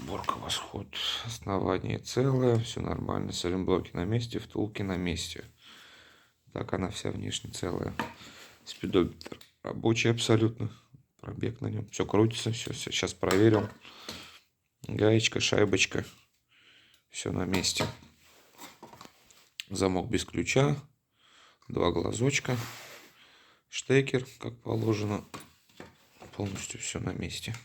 Сборка восход. Основание целое. Все нормально. Сайлентблоки на месте. Втулки на месте. Так она вся внешне целая. Спидометр рабочий абсолютно. Пробег на нем. Все крутится. Все, сейчас проверил. Гаечка, шайбочка. Все на месте. Замок без ключа. 2 глазочка. Штекер, как положено. Полностью все на месте.